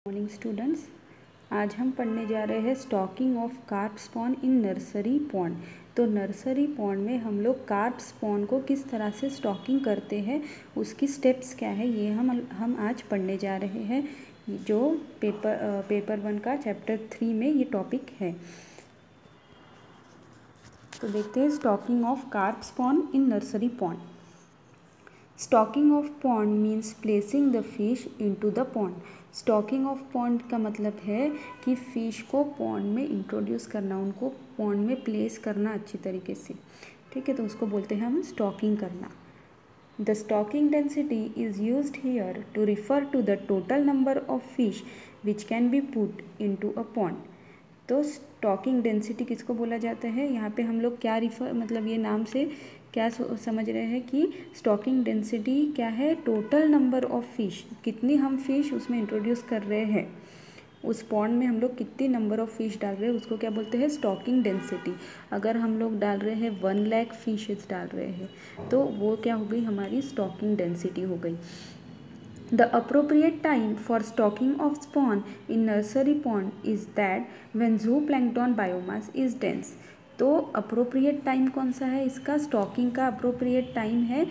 Morning students, आज हम पढ़ने जा रहे हैं stocking of carp spawn in nursery pond. तो नर्सरी पॉन्ड में हम लोग कार्प स्पॉन को किस तरह से स्टॉकिंग करते हैं, उसकी स्टेप्स क्या है, ये हम आज पढ़ने जा रहे हैं। जो पेपर 1 का चैप्टर 3 में ये टॉपिक है। तो देखते हैं stocking of carp spawn in nursery pond. Stocking of pond means placing the fish into the pond. Stocking of pond का मतलब है कि फ़िश को पॉन्ड में इंट्रोड्यूस करना, उनको पॉन्ड में प्लेस करना अच्छी तरीके से। ठीक है, तो उसको बोलते हैं हम स्टॉकिंग करना। The stocking density is used here to refer to the total number of fish which can be put into a pond. तो स्टॉकिंग डेंसिटी किसको बोला जाता है, यहाँ पे हम लोग क्या मतलब ये नाम से क्या समझ रहे हैं कि स्टॉकिंग डेंसिटी क्या है, टोटल नंबर ऑफ फिश, कितनी हम फिश उसमें इंट्रोड्यूस कर रहे हैं, उस पॉन्ड में हम लोग कितनी नंबर ऑफ फिश डाल रहे हैं, उसको क्या बोलते हैं स्टॉकिंग डेंसिटी। अगर हम लोग डाल रहे हैं 1 लाख फिशेज डाल रहे हैं तो वो क्या हो गई, हमारी स्टॉकिंग डेंसिटी हो गई। The appropriate time for stocking of spawn in nursery pond is that when zooplankton biomass is dense। तो अप्रोप्रिएट टाइम कौन सा है इसका, स्टॉकिंग का अप्रोप्रिएट टाइम है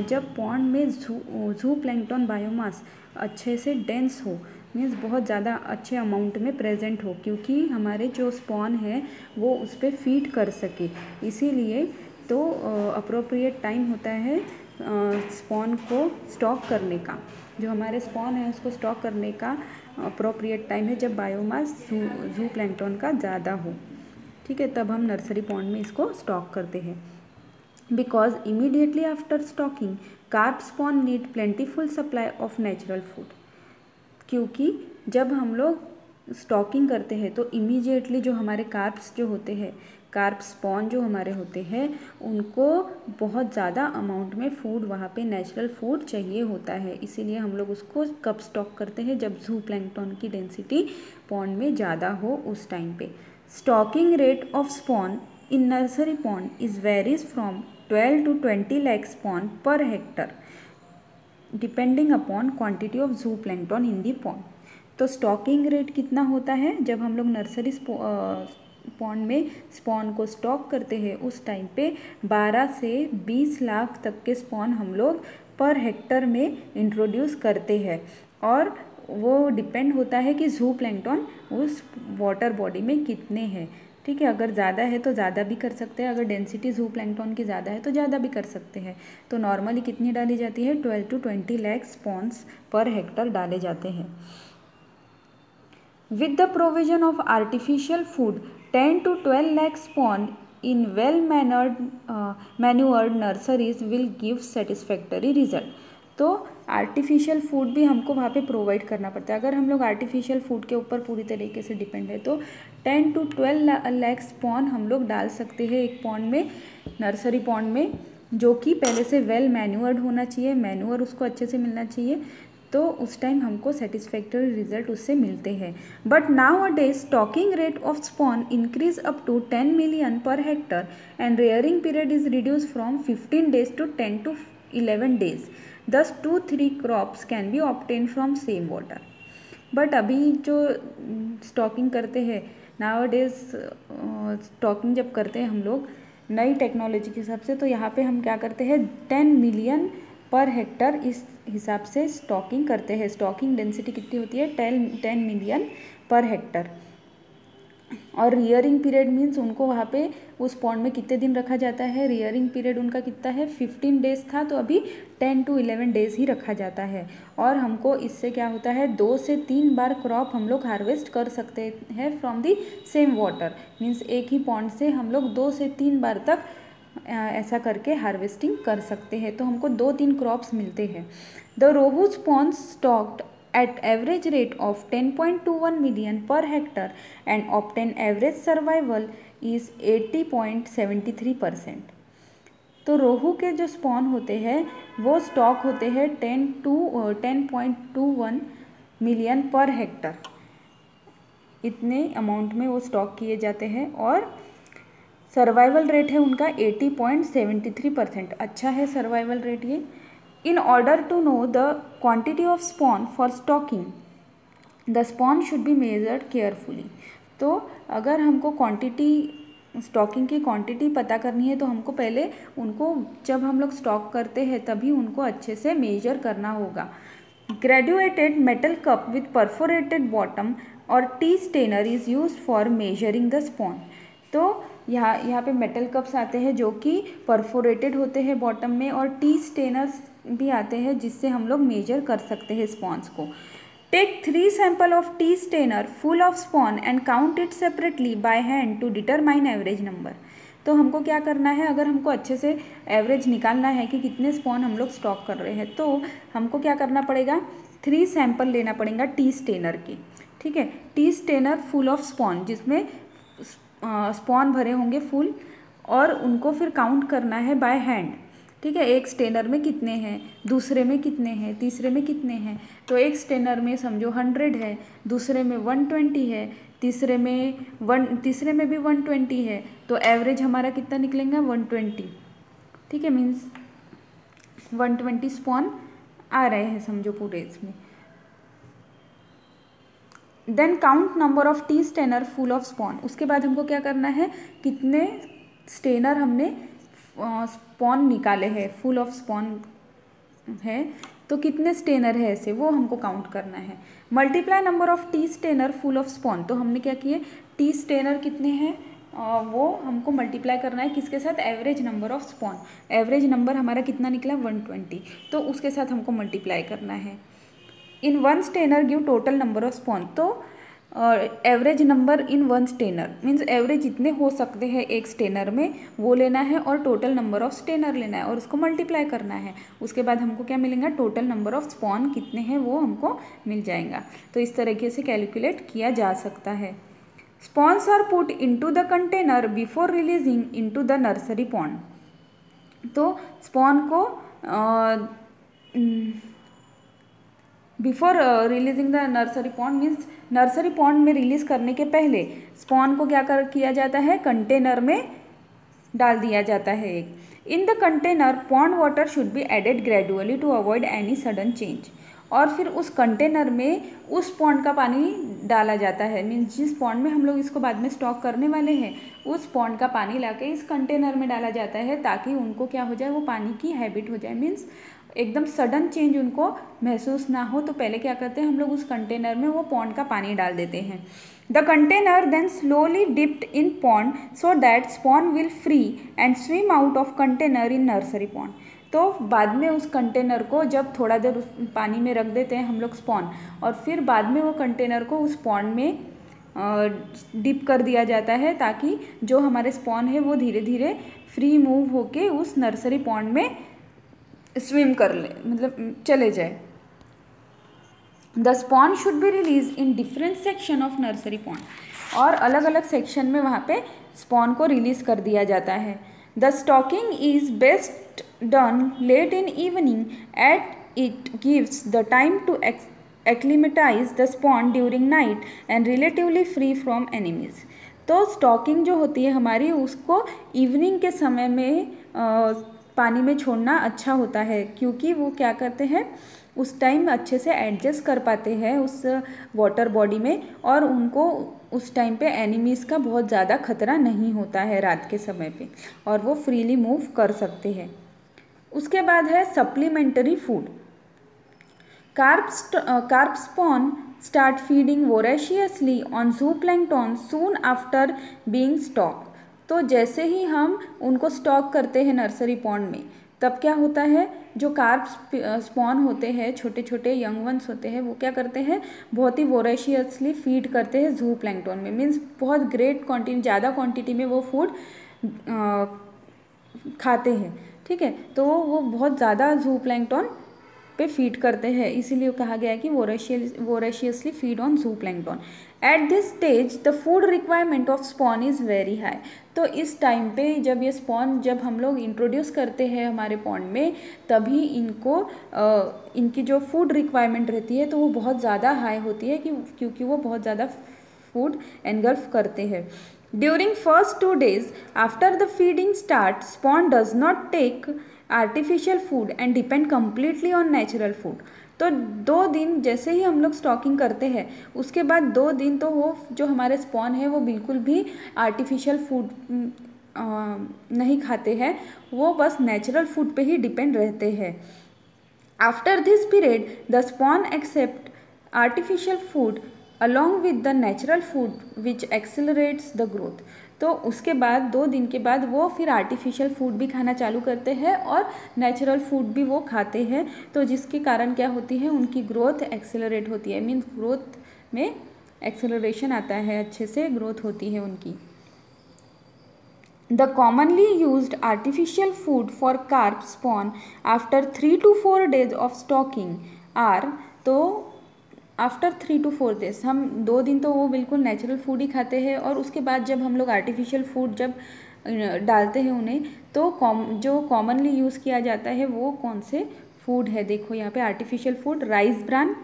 जब पॉन्ड में जू प्लैंकटन बायोमास अच्छे से डेंस हो, मीन्स बहुत ज़्यादा अच्छे अमाउंट में प्रेजेंट हो, क्योंकि हमारे जो स्पॉन है वो उस पर फीड कर सके। इसीलिए तो अप्रोप्रिएट टाइम होता है स्पॉन को स्टॉक करने का, जो हमारे स्पॉन है उसको स्टॉक करने का अप्रोप्रिएट टाइम है जब बायोमास जू प्लैंकटन का ज़्यादा हो। ठीक है, तब हम नर्सरी पॉन्ड में इसको स्टॉक करते हैं। Because immediately after stocking carp spawn need plentiful supply of natural food. क्योंकि जब हम लोग स्टॉकिंग करते हैं तो इमीडिएटली जो हमारे कार्प्स जो होते हैं, कार्प स्पॉन जो हमारे होते हैं, उनको बहुत ज़्यादा अमाउंट में फूड, वहाँ पे नेचुरल फूड चाहिए होता है। इसीलिए हम लोग उसको कब स्टॉक करते हैं, जब जू प्लैंकटन की डेंसिटी पॉन्ड में ज़्यादा हो उस टाइम पे। Stocking rate of spawn in nursery pond is varies from 12 to 20 lakh spawn per hectare depending upon quantity of zooplankton in the pond. तो स्टॉकिंग रेट कितना होता है जब हम लोग नर्सरी पॉन्ड में स्पॉन को स्टॉक करते हैं, उस टाइम पे 12 से 20 लाख तक के स्पॉन हम लोग पर हेक्टर में इंट्रोड्यूस करते हैं। और वो डिपेंड होता है कि जू प्लैंकटन उस वाटर बॉडी में कितने हैं। ठीक है, अगर ज़्यादा है तो ज़्यादा भी कर सकते हैं, अगर डेंसिटी जू प्लैंकटन की ज़्यादा है तो ज़्यादा भी कर सकते हैं। तो नॉर्मली कितनी डाली जाती है, 12 to 20 lakh spawns per hectare डाले जाते हैं। With the provision of artificial food 10 to 12 lakh spawn in well manured nurseries will give satisfactory result। तो आर्टिफिशियल फूड भी हमको वहाँ पे प्रोवाइड करना पड़ता है। अगर हम लोग आर्टिफिशियल फूड के ऊपर पूरी तरीके से डिपेंड है तो 10 to 12 लाख स्पॉन हम लोग डाल सकते हैं एक पॉन्ड में, नर्सरी पॉन्ड में, जो कि पहले से वेल मैन्यूअर्ड होना चाहिए, मैन्यूअर उसको अच्छे से मिलना चाहिए, तो उस टाइम हमको सेटिस्फैक्टरी रिजल्ट उससे मिलते हैं। But nowadays stocking rate of spawn increase up to 10 million per hectare and rearing period is reduce from 15 days to 10 to 11 days। Thus 2-3 crops can be obtained from same water। But अभी जो stocking करते हैं now days, stocking जब करते हैं हम लोग नई टेक्नोलॉजी के हिसाब से, तो यहाँ पे हम क्या करते हैं 10 million पर हेक्टर इस हिसाब से स्टॉकिंग करते हैं। स्टॉकिंग डेंसिटी कितनी होती है, 10 million पर हेक्टर। और रियरिंग पीरियड मीन्स उनको वहाँ पे उस पॉन्ड में कितने दिन रखा जाता है, रियरिंग पीरियड उनका कितना है, 15 days था, तो अभी 10 to 11 days ही रखा जाता है। और हमको इससे क्या होता है, 2 से 3 बार क्रॉप हम लोग हार्वेस्ट कर सकते हैं from the same water. Means एक ही पॉन्ड से हम लोग 2 से 3 बार तक ऐसा करके हार्वेस्टिंग कर सकते हैं, तो हमको 2-3 क्रॉप्स मिलते हैं। The rohu spawn stocked at average rate of 10.21 million per hectare and obtain average survival is 80.73%। तो रोहू के जो स्पॉन होते हैं वो स्टॉक होते हैं 10.21 मिलियन पर हेक्टर, इतने अमाउंट में वो स्टॉक किए जाते हैं, और सर्वाइवल रेट है उनका 80.73%। अच्छा है सर्वाइवल रेट ये। In order to know the quantity of spawn for stocking, the spawn should be measured carefully. तो अगर हमको क्वांटिटी स्टॉकिंग की क्वांटिटी पता करनी है तो हमको पहले उनको जब हम लोग स्टॉक करते हैं तभी उनको अच्छे से मेजर करना होगा। Graduated metal cup with perforated bottom और tea strainer is used for measuring the spawn. तो यहाँ पे मेटल कप्स आते हैं जो कि परफोरेटेड होते हैं बॉटम में, और टी स्टेनर्स भी आते हैं जिससे हम लोग मेजर कर सकते हैं स्पॉन्स को। Take 3 sample of tea strainer full of spawn and count it separately by hand to determine average number. तो हमको क्या करना है, अगर हमको अच्छे से एवरेज निकालना है कि कितने स्पॉन हम लोग स्टॉक कर रहे हैं, तो हमको क्या करना पड़ेगा, 3 सैंपल लेना पड़ेगा टी स्टेनर के। ठीक है, tea strainer full of spawn, जिसमें स्पॉन भरे होंगे फुल, और उनको फिर काउंट करना है बाय हैंड। ठीक है, एक स्टेनर में कितने हैं, दूसरे में कितने हैं, तीसरे में कितने हैं। तो एक स्टेनर में समझो 100 है, दूसरे में 120 है, तीसरे में भी 120 है, तो एवरेज हमारा कितना निकलेगा, 120। ठीक है, मीन्स 120 स्पॉन आ रहे हैं समझो पूरे इसमें। Then count number of tea strainer full of spawn. उसके बाद हमको क्या करना है, कितने स्टेनर हमने स्पॉन निकाले हैं, फुल ऑफ स्पॉन है तो कितने स्टेनर है ऐसे, वो हमको काउंट करना है। Multiply number of tea strainer full of spawn. तो हमने क्या किए, टी स्टेनर कितने हैं वो हमको मल्टीप्लाई करना है किसके साथ, average number of spawn. Average number हमारा कितना निकला, 120, तो उसके साथ हमको मल्टीप्लाई करना है। In 1 strainer give total number of spawn. तो average number in 1 strainer means average जितने हो सकते हैं एक स्टेनर में वो लेना है, और टोटल नंबर ऑफ स्टेनर लेना है और उसको मल्टीप्लाई करना है। उसके बाद हमको क्या मिलेगा, टोटल नंबर ऑफ स्पॉन कितने हैं वो हमको मिल जाएगा। तो इस तरीके से कैलकुलेट किया जा सकता है। Spawns are put into the container before releasing into the nursery pond. तो स्पॉन को before releasing the nursery pond means nursery pond में रिलीज करने के पहले स्पॉन को क्या किया जाता है, कंटेनर में डाल दिया जाता है एक। In the container pond water should be added gradually to avoid any sudden change. और फिर उस कंटेनर में उस पॉन्ड का पानी डाला जाता है, मीन्स जिस पॉन्ड में हम लोग इसको बाद में स्टॉक करने वाले हैं उस पॉन्ड का पानी लाके इस कंटेनर में डाला जाता है, ताकि उनको क्या हो जाए, वो पानी की हैबिट हो जाए, मीन्स एकदम सडन चेंज उनको महसूस ना हो। तो पहले क्या करते हैं हम लोग, उस कंटेनर में वो पॉन्ड का पानी डाल देते हैं। The container then slowly dipped in pond so that spawn will free and swim out of container in nursery pond. तो बाद में उस कंटेनर को जब थोड़ा देर उस पानी में रख देते हैं हम लोग स्पॉन, और फिर बाद में वो कंटेनर को उस पॉन्ड में डिप कर दिया जाता है, ताकि जो हमारे स्पॉन है वो धीरे धीरे फ्री मूव होके उस नर्सरी पॉन्ड में स्विम कर ले, मतलब चले जाए। The spawn should be release in different section of nursery pond. और अलग अलग सेक्शन में वहाँ पे स्पॉन को रिलीज कर दिया जाता है। The stocking is best done late in evening at it gives the time to acclimatize the spawn during night and relatively free from enemies. तो स्टॉकिंग जो होती है हमारी, उसको इवनिंग के समय में पानी में छोड़ना अच्छा होता है, क्योंकि वो क्या करते हैं उस टाइम अच्छे से एडजस्ट कर पाते हैं उस वाटर बॉडी में, और उनको उस टाइम पे एनिमीज़ का बहुत ज़्यादा खतरा नहीं होता है रात के समय पे, और वो फ्रीली मूव कर सकते हैं। उसके बाद है supplementary food. Carp spawn start feeding voraciously on zooplankton soon after being stock. तो जैसे ही हम उनको स्टॉक करते हैं नर्सरी पॉन्ड में, तब क्या होता है, जो कार्प स्पॉन होते हैं, छोटे छोटे यंग वंस होते हैं, वो क्या करते हैं, बहुत ही वोरेशियसली फीड करते हैं जू प्लैंक्टन में, मीन्स बहुत ग्रेट क्वांटिटी, ज़्यादा क्वांटिटी में वो फूड खाते हैं। ठीक है, तो वो बहुत ज़्यादा जू प्लैंक्टन पे फीड करते हैं, इसीलिए कहा गया है कि वोरेशियसली फीड ऑन जू plankton. At this stage the food requirement of spawn is very high. तो इस टाइम पे जब ये स्पॉन जब हम लोग इंट्रोड्यूस करते हैं हमारे पॉन्ड में, तभी इनको इनकी जो फूड रिक्वायरमेंट रहती है तो वो बहुत ज़्यादा हाई होती है, क्योंकि वो बहुत ज़्यादा फूड एनगल्फ करते हैं। During first 2 days after the feeding start, spawn does not take artificial food and depend completely on natural food. तो 2 दिन जैसे ही हम लोग स्टॉकिंग करते हैं उसके बाद 2 दिन तो वो जो हमारे स्पॉन है वो बिल्कुल भी आर्टिफिशियल फूड नहीं खाते हैं, वो बस नेचुरल फूड पे ही डिपेंड रहते हैं। After this period the spawn accept artificial food along with the natural food which accelerates the growth. तो उसके बाद 2 दिन के बाद वो फिर आर्टिफिशियल फूड भी खाना चालू करते हैं और नेचुरल फूड भी वो खाते हैं, तो जिसके कारण क्या होती है, उनकी ग्रोथ एक्सेलरेट होती है, मीन्स ग्रोथ में एक्सेलरेशन आता है, अच्छे से ग्रोथ होती है उनकी। The commonly used artificial food for carp spawn after 3 to 4 days of stocking are, तो आफ्टर 3 to 4 days हम 2 दिन तो वो बिल्कुल नेचुरल फूड ही खाते हैं, और उसके बाद जब हम लोग आर्टिफिशियल फूड जब डालते हैं उन्हें, तो जो कॉमनली यूज़ किया जाता है वो कौन से फूड है, देखो यहाँ पे artificial food, rice bran,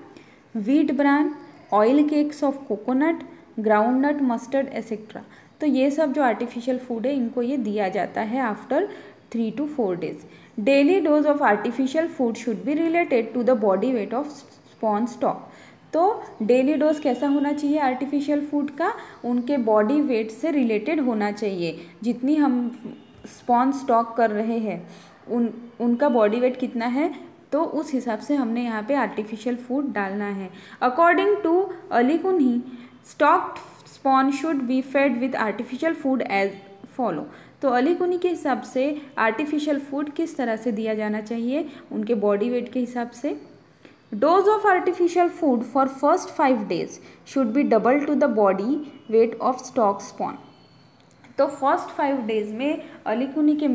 wheat bran, oil cakes of coconut, groundnut, mustard etcetera. तो ये सब जो आर्टिफिशियल फूड है इनको ये दिया जाता है after 3 to 4 days। Daily dose of artificial food should be related to the body weight of spawn stock. तो डेली डोज कैसा होना चाहिए आर्टिफिशियल फूड का, उनके बॉडी वेट से रिलेटेड होना चाहिए। जितनी हम स्पॉन स्टॉक कर रहे हैं उनका बॉडी वेट कितना है, तो उस हिसाब से हमने यहाँ पे आर्टिफिशियल फूड डालना है। According to Ali Kunhi, stocked spawn should be fed with artificial food as follow. तो अली कुन्ही के हिसाब से आर्टिफिशियल फूड किस तरह से दिया जाना चाहिए, उनके बॉडी वेट के हिसाब से। Dose of artificial food for first 5 days should be double to the body weight of stock spawn. तो फर्स्ट 5 days में अली कुन्ही के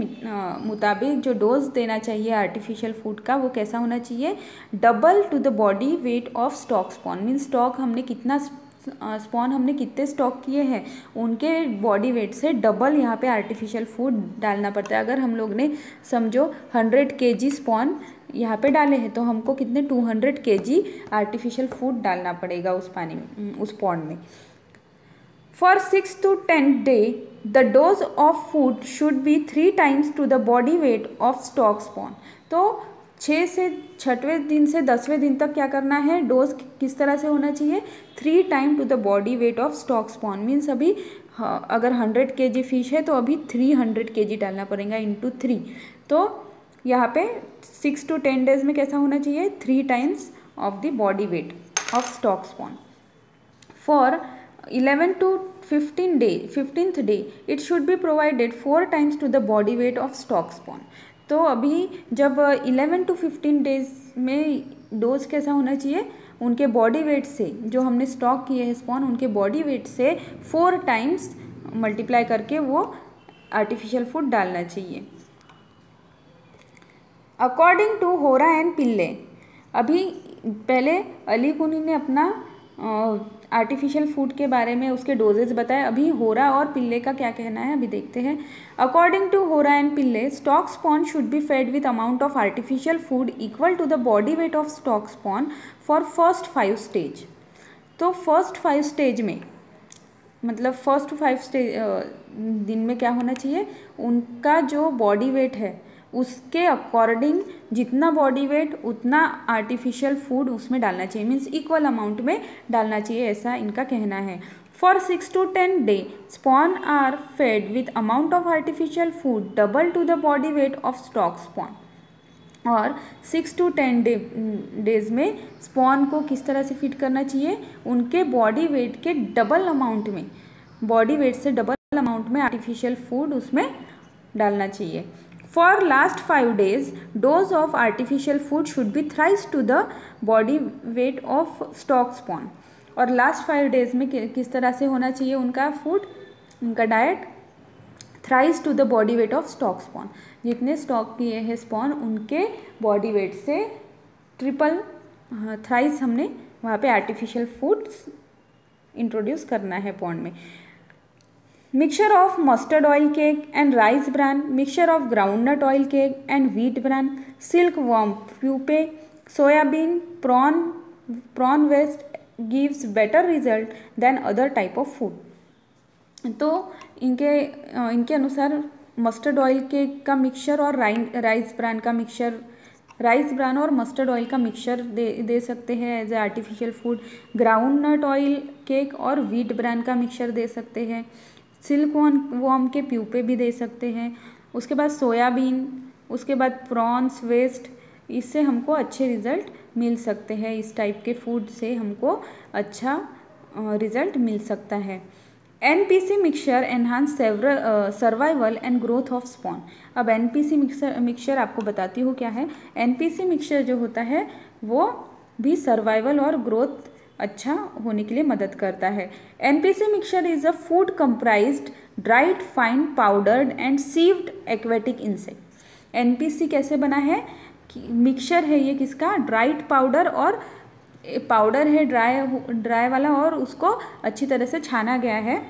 मुताबिक जो डोज देना चाहिए आर्टिफिशियल फूड का वो कैसा होना चाहिए, double to the body weight of stock spawn. Means stock हमने कितना स्पॉन हमने कितने स्टॉक किए हैं उनके बॉडी वेट से डबल यहाँ पे आर्टिफिशियल फूड डालना पड़ता है। अगर हम लोग ने समझो 100 kg स्पॉन यहाँ पे डाले हैं तो हमको कितने 200 kg आर्टिफिशियल फूड डालना पड़ेगा उस पानी में, उस पॉन्ड में। For 6 to 10 day the dose of food should be 3 times to the body weight of stock spawn. तो 6 से 6वें दिन से 10वें दिन तक क्या करना है, डोज किस तरह से होना चाहिए, 3 times to the body weight of stock spawn. Means अभी अगर 100 kg फिश है तो अभी 300 kg डालना पड़ेगा इंटू 3। तो यहाँ पे 6 to 10 days में कैसा होना चाहिए, 3 times of the body weight of stock spawn. For 11 to 15th day it should be provided 4 times to the body weight of stock spawn. तो अभी जब 11 to 15 days में डोज कैसा होना चाहिए, उनके बॉडी वेट से जो हमने स्टॉक किए हैं स्पॉन उनके बॉडी वेट से 4 times मल्टीप्लाई करके वो आर्टिफिशियल फूड डालना चाहिए। अकॉर्डिंग टू होरा एंड पिल्ले, अभी पहले अली कुन्ही ने अपना आर्टिफिशियल फूड के बारे में उसके डोजेज बताए, अभी होरा और पिल्ले का क्या कहना है अभी देखते हैं। According to Hora and Pillay, stock spawn should be fed with amount of artificial food equal to the body weight of stock spawn for first 5 stage। तो फर्स्ट 5 stage में मतलब फर्स्ट 5 दिन में क्या होना चाहिए, उनका जो बॉडी वेट है उसके अकॉर्डिंग जितना बॉडी वेट उतना आर्टिफिशियल फूड उसमें डालना चाहिए, मीन्स इक्वल अमाउंट में डालना चाहिए, ऐसा इनका कहना है। For 6 to 10 day spawn are fed with amount of artificial food double to the body weight of stock spawn. और 6 to 10 days में स्पॉन को किस तरह से फीड करना चाहिए, उनके बॉडी वेट के डबल अमाउंट में, बॉडी वेट से डबल अमाउंट में आर्टिफिशियल फूड उसमें डालना चाहिए। For last 5 days dose of artificial food should be thrice to the body weight of stock spawn. और लास्ट 5 days में किस तरह से होना चाहिए उनका फूड, उनका diet, thrice to the body weight of stock spawn. जितने स्टॉक किए हैं स्पॉन उनके बॉडी वेट से ट्रिपल थ्राइस हमने वहाँ पे आर्टिफिशियल फूड्स इंट्रोड्यूस करना है पॉन्ड में। Mixture of mustard oil cake and rice bran, mixture of groundnut oil cake and wheat bran, silk worm pupae, soybean, prawn waste gives better result than other type of food. तो इनके अनुसार mustard oil cake का mixture और rice bran का mixture rice bran और mustard oil का mixture दे सकते हैं as a artificial food. Groundnut oil cake और व्हीट ब्रान का मिक्सचर दे सकते हैं। सिल्क वॉर्म के प्यूपे भी दे सकते हैं। उसके बाद सोयाबीन, उसके बाद प्रॉन्स वेस्ट, इससे हमको अच्छे रिज़ल्ट मिल सकते हैं। इस टाइप के फूड से हमको अच्छा रिज़ल्ट मिल सकता है। NPC mixture enhance survival and growth of spawn. अब NPC मिक्सचर आपको बताती हूँ क्या है। NPC मिक्सचर जो होता है वो भी सर्वाइवल और ग्रोथ अच्छा होने के लिए मदद करता है। NPC mixture is a food comprised dried fine powdered and sieved aquatic insect. NPC कैसे बना है कि मिक्सचर है ये किसका, ड्राइड पाउडर और पाउडर है ड्राई वाला और उसको अच्छी तरह से छाना गया है।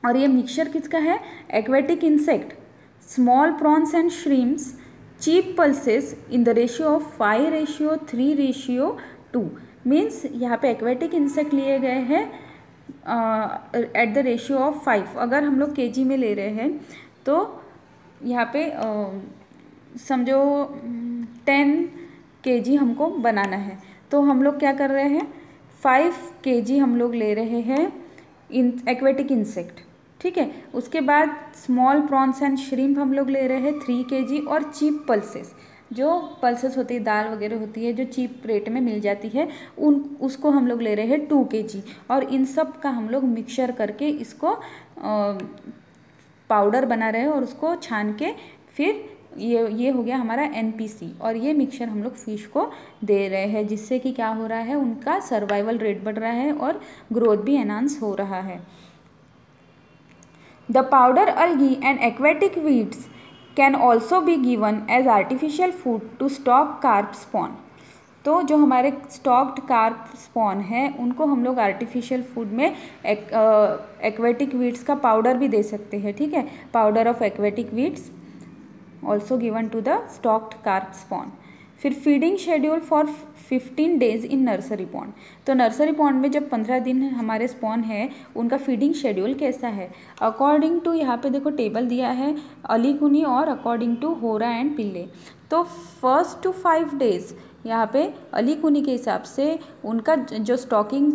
और ये मिक्सचर किसका है, aquatic insect, small prawns and shrimps, cheap pulses in the ratio of 5:3:2। Means यहाँ पे एक्वेटिक इंसेक्ट लिए गए हैं एट द रेशियो ऑफ 5। अगर हम लोग kg में ले रहे हैं तो यहाँ पे समझो 10 kg हमको बनाना है, तो हम लोग क्या कर रहे हैं 5 kg हम लोग ले रहे हैं एक्वेटिक इंसेक्ट, ठीक है। उसके बाद स्मॉल प्रॉन्स एंड श्रिम्प हम लोग ले रहे हैं 3 kg और चीप पल्सेस, जो पल्सेस होती है दाल वगैरह होती है जो चीप रेट में मिल जाती है उसको हम लोग ले रहे हैं 2 kg। और इन सब का हम लोग मिक्सचर करके इसको पाउडर बना रहे हैं और उसको छान के फिर ये हो गया हमारा NPC। और ये मिक्सचर हम लोग फिश को दे रहे हैं जिससे कि क्या हो रहा है, उनका सर्वाइवल रेट बढ़ रहा है और ग्रोथ भी एनहांस हो रहा है। The powder algae and aquatic weeds can also be given as artificial food to stock carp spawn. तो जो हमारे स्टॉक्ड कार्प स्पॉन है उनको हम लोग आर्टिफिशियल फूड में एक्वेटिक वीड्स का पाउडर भी दे सकते हैं, ठीक है। Powder of aquatic weeds also given to the stocked carp spawn. फिर feeding schedule for 15 days in nursery pond. तो नर्सरी पॉन्ड में जब 15 दिन हमारे स्पॉन है उनका फीडिंग शेड्यूल कैसा है, अकॉर्डिंग टू यहाँ पे देखो टेबल दिया है अलीकुनी और अकॉर्डिंग टू होरा एंड पिल्ले। तो 1 to 5 days यहाँ पे अलीकुनी के हिसाब से उनका जो स्टॉकिंग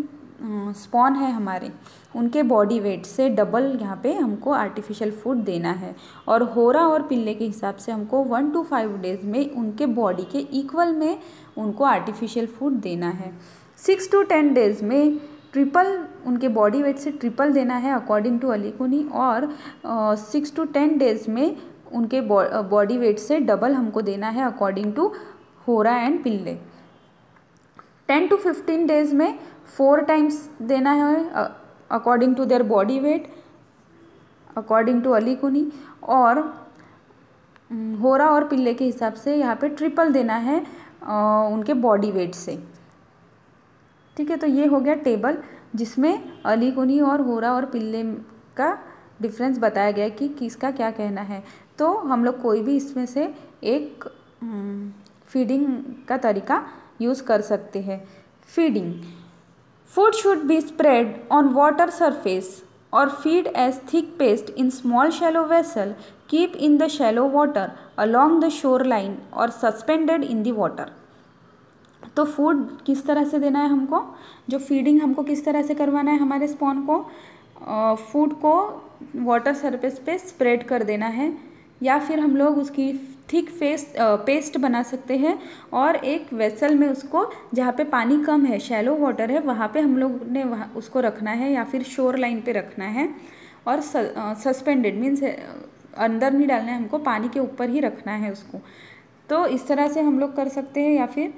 स्पॉन है हमारे उनके बॉडी वेट से डबल यहाँ पे हमको आर्टिफिशियल फूड देना है। और होरा और पिल्ले के हिसाब से हमको 1 to 5 days में उनके बॉडी के इक्वल में उनको आर्टिफिशियल फूड देना है। 6 to 10 days में ट्रिपल उनके बॉडी वेट से ट्रिपल देना है अकॉर्डिंग टू अलीकुनी। और 6 to 10 days में उनके बॉडी वेट से डबल हमको देना है according to Hora and Pillay. 10 to 15 days में 4 times देना है according to their body weight according to Alikunhi. और होरा और पिल्ले के हिसाब से यहाँ पे ट्रिपल देना है उनके बॉडी वेट से, ठीक है। तो ये हो गया टेबल जिसमें अलीकुनी और होरा और पिल्ले का डिफरेंस बताया गया कि किसका क्या कहना है। तो हम लोग कोई भी इसमें से एक फीडिंग का तरीका यूज़ कर सकते हैं। Feeding, food should be spread on water surface और feed as thick paste in small shallow vessel, keep in the shallow water along the shore line और सस्पेंडेड इन द वाटर। तो फूड किस तरह से देना है हमको, जो फीडिंग हमको किस तरह से करवाना है हमारे स्पॉन को, फूड को वाटर सरफेस पे स्प्रेड कर देना है या फिर हम लोग उसकी थिक पेस्ट बना सकते हैं और एक वेसल में उसको जहाँ पे पानी कम है शैलो वाटर है वहाँ पे हम लोग ने वहाँ उसको रखना है या फिर शोर लाइन पे रखना है। और सस्पेंडेड मीन्स अंदर नहीं डालना है हमको, पानी के ऊपर ही रखना है उसको। तो इस तरह से हम लोग कर सकते हैं। या फिर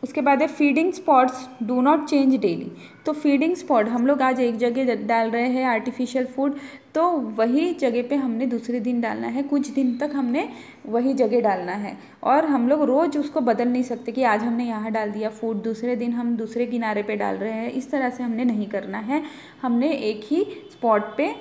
उसके बाद है feeding spots do not change daily. तो फीडिंग स्पॉट हम लोग आज एक जगह डाल रहे हैं आर्टिफिशियल फूड, तो वही जगह पे हमने दूसरे दिन डालना है, कुछ दिन तक हमने वही जगह डालना है। और हम लोग रोज़ उसको बदल नहीं सकते कि आज हमने यहाँ डाल दिया फूड दूसरे दिन हम दूसरे किनारे पे डाल रहे हैं, इस तरह से हमने नहीं करना है। हमने एक ही स्पॉट पे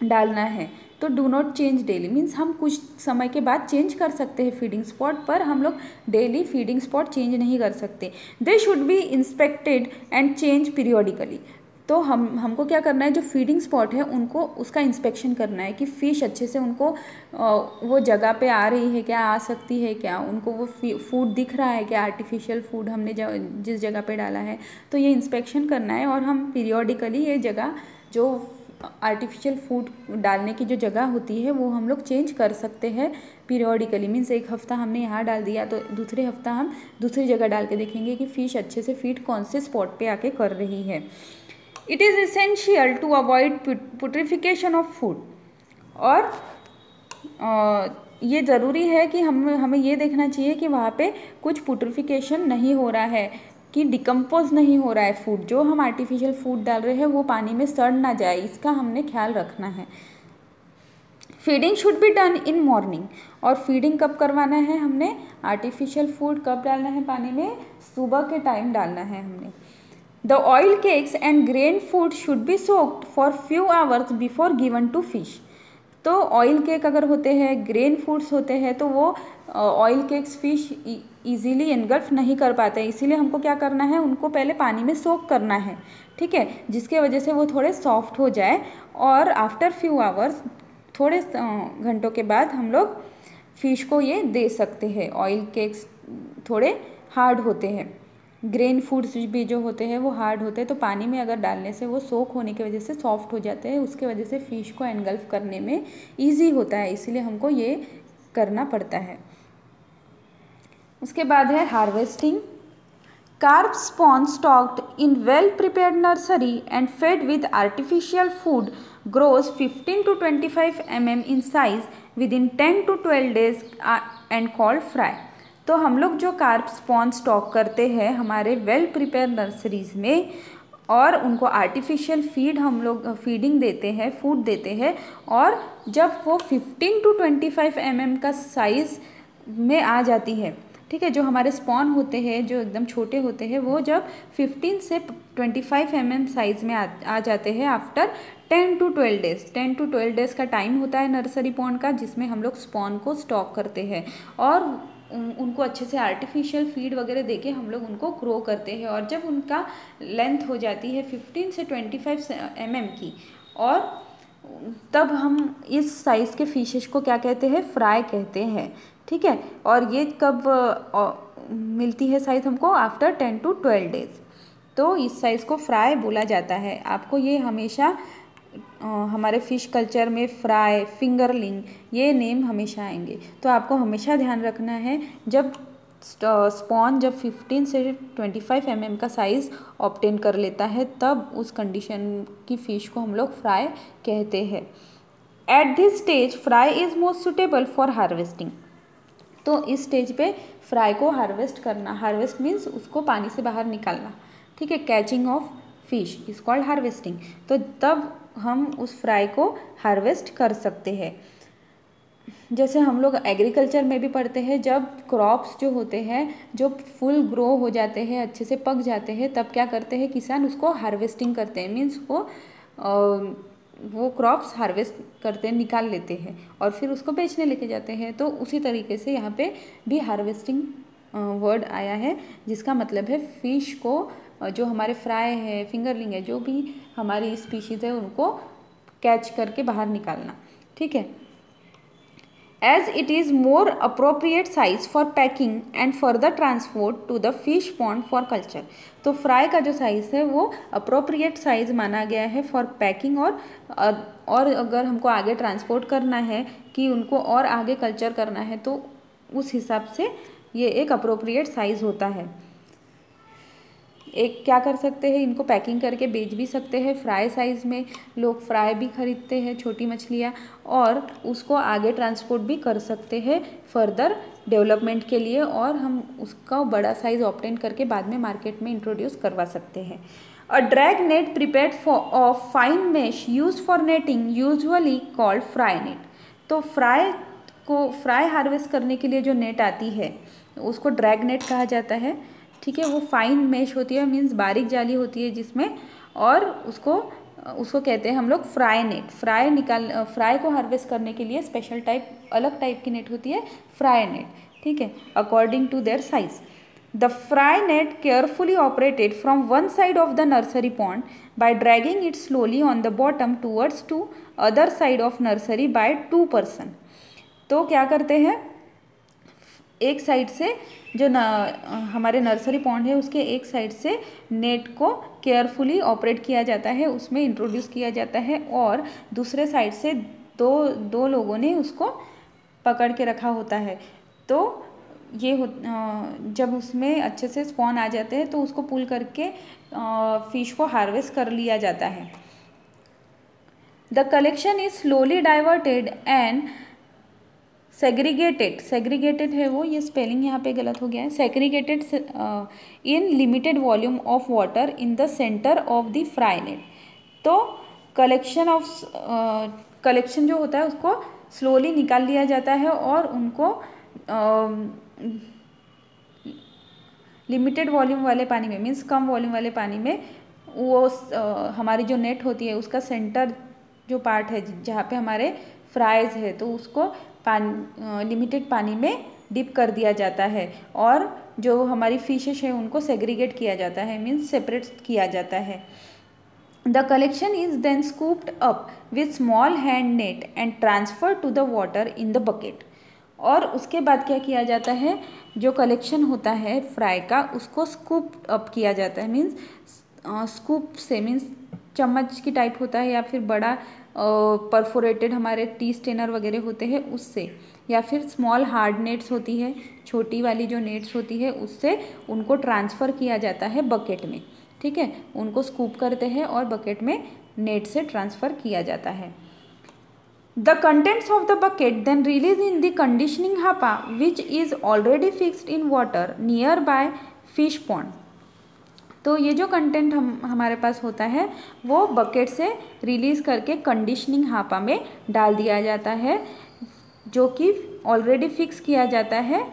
डालना है। तो do not change daily means हम कुछ समय के बाद चेंज कर सकते हैं फीडिंग स्पॉट, पर हम लोग डेली फीडिंग स्पॉट चेंज नहीं कर सकते। They should be inspected and change periodically. तो हमको क्या करना है, जो फीडिंग स्पॉट है उनको उसका इंस्पेक्शन करना है कि फ़िश अच्छे से उनको वो जगह पे आ रही है क्या, आ सकती है क्या, उनको वो फूड दिख रहा है क्या, आर्टिफिशियल फूड हमने जिस जगह पे डाला है, तो ये इंस्पेक्शन करना है। और हम पीरियोडिकली ये जगह जो आर्टिफिशियल फूड डालने की जो जगह होती है वो हम लोग चेंज कर सकते हैं पीरियोडिकली। मीन्स एक हफ़्ता हमने यहाँ डाल दिया तो दूसरे हफ्ता हम दूसरी जगह डाल के देखेंगे कि फ़िश अच्छे से फीड कौन से स्पॉट पे आके कर रही है। It is essential to avoid putrefaction of food. और ये ज़रूरी है कि हमें ये देखना चाहिए कि वहाँ पे कुछ पुट्रिफिकेशन नहीं हो रहा है, कि डिकम्पोज नहीं हो रहा है फूड, जो हम आर्टिफिशियल फूड डाल रहे हैं वो पानी में सड़ ना जाए, इसका हमने ख्याल रखना है। Feeding should be done in morning. और फीडिंग कब करवाना है हमने, आर्टिफिशियल फूड कब डालना है पानी में, सुबह के टाइम डालना है हमने। The oil cakes and grain food should be soaked for few hours before given to fish. तो ऑयल केक अगर होते हैं, ग्रेन फूड्स होते हैं, तो वो oil cakes fish easily engulf नहीं कर पाते हैं, इसीलिए हमको क्या करना है, उनको पहले पानी में सोक करना है, ठीक है, जिसके वजह से वो थोड़े सॉफ्ट हो जाए। और आफ्टर फ्यू आवर्स, थोड़े घंटों के बाद हम लोग फिश को ये दे सकते हैं। ऑयल केक्स थोड़े हार्ड होते हैं, ग्रेन फूड्स भी जो होते हैं वो हार्ड होते हैं, तो पानी में अगर डालने से वो सोक होने की वजह से सॉफ्ट हो जाते हैं, उसके वजह से फ़िश को एनगल्फ करने में ईजी होता है, इसीलिए हमको ये करना पड़ता है। उसके बाद है harvesting. Carp spawn stocked in well prepared nursery and fade with artificial food grows 15 to 25 mm in size within 10 to 12 days and called fry। तो हम लोग जो कार्प स्पॉन स्टॉक करते हैं हमारे वेल प्रिपेयर नर्सरीज में, और उनको आर्टिफिशियल फीड हम लोग फीडिंग देते हैं, फूड देते हैं, और जब वो 15 to 25 mm का साइज़ में आ जाती है, ठीक है, जो हमारे स्पॉन होते हैं जो एकदम छोटे होते हैं, वो जब 15 से 25 mm साइज़ में आ जाते हैं after 10 to 12 days. 10 to 12 days का टाइम होता है नर्सरी पॉन्ड का, जिसमें हम लोग स्पॉन को स्टॉक करते हैं और उनको अच्छे से आर्टिफिशियल फीड वगैरह देके हम लोग उनको ग्रो करते हैं। और जब उनका लेंथ हो जाती है 15 से 25 mm की, और तब हम इस साइज़ के फिशेस को क्या कहते हैं, फ्राई कहते हैं, ठीक है। और ये कब मिलती है साइज़ हमको, आफ्टर 10 to 12 डेज़, तो इस साइज़ को फ्राई बोला जाता है। आपको ये हमेशा हमारे फ़िश कल्चर में फ्राई, फिंगरलिंग, ये नेम हमेशा आएंगे, तो आपको हमेशा ध्यान रखना है जब स्पॉन जब 15 से 25 mm का साइज़ ऑब्टेन कर लेता है, तब उस कंडीशन की फ़िश को हम लोग फ्राई कहते हैं। At this stage fry is most suitable for harvesting. तो इस स्टेज पे फ्राई को हार्वेस्ट करना, हार्वेस्ट मीन्स उसको पानी से बाहर निकालना, ठीक है, catching of fish is called harvesting. तो तब हम उस फ्राई को हार्वेस्ट कर सकते हैं। जैसे हम लोग एग्रीकल्चर में भी पढ़ते हैं, जब क्रॉप्स जो होते हैं जो फुल ग्रो हो जाते हैं, अच्छे से पक जाते हैं, तब क्या करते हैं किसान, उसको हार्वेस्टिंग करते हैं, मीन्स वो क्रॉप्स हार्वेस्ट करते हैं, निकाल लेते हैं और फिर उसको बेचने लेके जाते हैं। तो उसी तरीके से यहाँ पे भी हार्वेस्टिंग वर्ड आया है, जिसका मतलब है फ़िश को जो हमारे फ्राई है, फिंगरलिंग है, जो भी हमारी स्पीशीज़ है, उनको कैच करके बाहर निकालना, ठीक है। As it is more appropriate size for packing and further transport to the fish pond for culture. तो फ्राई का जो साइज़ है वो अप्रोप्रिएट साइज़ माना गया है फॉर पैकिंग, और अगर हमको आगे ट्रांसपोर्ट करना है कि उनको और आगे कल्चर करना है, तो उस हिसाब से ये एक अप्रोप्रिएट साइज़ होता है। एक क्या कर सकते हैं, इनको पैकिंग करके बेच भी सकते हैं, फ्राई साइज़ में लोग फ्राई भी खरीदते हैं छोटी मछलियाँ, और उसको आगे ट्रांसपोर्ट भी कर सकते हैं फर्दर डेवलपमेंट के लिए, और हम उसका बड़ा साइज़ ऑब्टेन करके बाद में मार्केट में इंट्रोड्यूस करवा सकते हैं। A drag net prepared of fine mesh use for netting usually called fry net. तो फ्राई हार्वेस्ट करने के लिए जो नेट आती है उसको ड्रैग नेट कहा जाता है, ठीक है। वो फाइन मेश होती है, मीन्स बारीक जाली होती है जिसमें, और उसको कहते हैं हम लोग फ्राई नेट। फ्राई को हार्वेस्ट करने के लिए अलग टाइप की नेट होती है, फ्राई नेट, ठीक है, according to their size. The fry net carefully operated from one side of the nursery pond by dragging it slowly on the bottom towards to other side of nursery by 2 person. तो क्या करते हैं, एक side से जो हमारे nursery pond है उसके एक साइड से नेट को केयरफुली ऑपरेट किया जाता है, उसमें इंट्रोड्यूस किया जाता है, और दूसरे साइड से दो लोगों ने उसको पकड़ के रखा होता है। तो ये जब उसमें अच्छे से स्पॉन आ जाते हैं तो उसको पुल करके फिश को हार्वेस्ट कर लिया जाता है। The collection is slowly diverted and segregated है वो, ये स्पेलिंग यहाँ पे गलत हो गया है, segregated in limited volume of water in the centre of the fry net. तो कलेक्शन जो होता है उसको स्लोली निकाल लिया जाता है और उनको लिमिटेड वॉल्यूम वाले पानी में, मीन्स कम वॉल्यूम वाले पानी में, वो हमारी जो नेट होती है उसका सेंटर जो पार्ट है जहाँ पे हमारे फ्राइज है तो उसको लिमिटेड पानी में डिप कर दिया जाता है, और जो हमारी फिशेस है उनको सेग्रीगेट किया जाता है, मीन्स सेपरेट किया जाता है। The collection is then scooped up with small hand net and transfer to the water in the bucket. और उसके बाद क्या किया जाता है, जो कलेक्शन होता है फ्राई का उसको स्कूप अप किया जाता है, मीन्स स्कूप से, मीन्स चम्मच की टाइप होता है या फिर बड़ा परफोरेटेड हमारे टी स्टेनर वगैरह होते हैं उससे, या फिर स्मॉल हार्ड नेट्स होती है, छोटी वाली जो नेट्स होती है उससे उनको ट्रांसफ़र किया जाता है बकेट में। ठीक है, उनको स्कूप करते हैं और बकेट में नेट से ट्रांसफ़र किया जाता है। The contents of the bucket then released in the conditioning hapa which is already fixed in water nearby fish pond। तो ये जो कंटेंट हमारे पास होता है वो बकेट से रिलीज़ करके कंडीशनिंग हापा में डाल दिया जाता है, जो कि ऑलरेडी फिक्स किया जाता है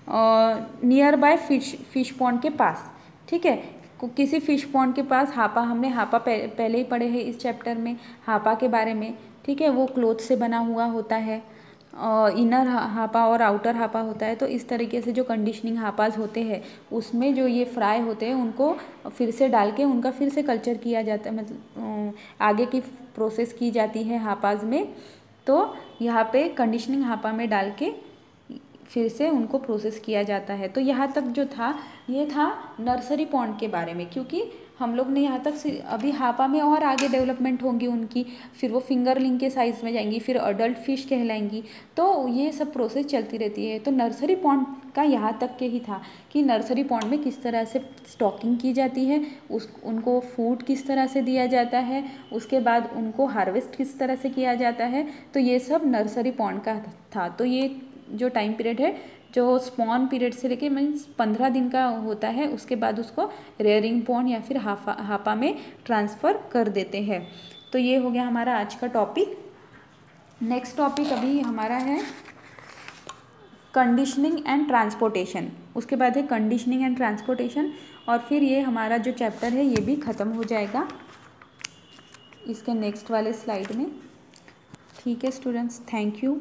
नियर बाय फिश पॉन्ड के पास। ठीक है, किसी फिश पॉन्ड के पास हापा, हमने हापा पहले ही पढ़े हैं इस चैप्टर में हापा के बारे में। ठीक है, वो क्लोथ से बना हुआ होता है, इनर हापा और आउटर हापा होता है। तो इस तरीके से जो कंडीशनिंग हापाज होते हैं उसमें जो ये फ्राई होते हैं उनको फिर से डाल के उनका फिर से कल्चर किया जाता है, मतलब आगे की प्रोसेस की जाती है हापाज में। तो यहाँ पे कंडीशनिंग हापा में डाल के फिर से उनको प्रोसेस किया जाता है। तो यहाँ तक जो था ये था नर्सरी पॉन्ड के बारे में, क्योंकि हम लोग ने यहाँ तक से, अभी हापा में और आगे डेवलपमेंट होंगी उनकी, फिर वो फिंगरलिंग के साइज़ में जाएंगी, फिर अडल्ट फिश कहलाएंगी, तो ये सब प्रोसेस चलती रहती है। तो नर्सरी पॉन्ड का यहाँ तक के ही था कि नर्सरी पॉन्ड में किस तरह से स्टॉकिंग की जाती है, उनको फूड किस तरह से दिया जाता है, उसके बाद उनको हार्वेस्ट किस तरह से किया जाता है, तो ये सब नर्सरी पॉन्ड का था। तो ये जो टाइम पीरियड है जो स्पॉन पीरियड से लेके मीन्स 15 दिन का होता है, उसके बाद उसको रेयरिंग पॉन्ड या फिर हापा में ट्रांसफ़र कर देते हैं। तो ये हो गया हमारा आज का टॉपिक। नेक्स्ट टॉपिक अभी हमारा है कंडीशनिंग एंड ट्रांसपोर्टेशन। उसके बाद है कंडीशनिंग एंड ट्रांसपोर्टेशन, और फिर ये हमारा जो चैप्टर है ये भी ख़त्म हो जाएगा इसके नेक्स्ट वाले स्लाइड में। ठीक है स्टूडेंट्स, थैंक यू।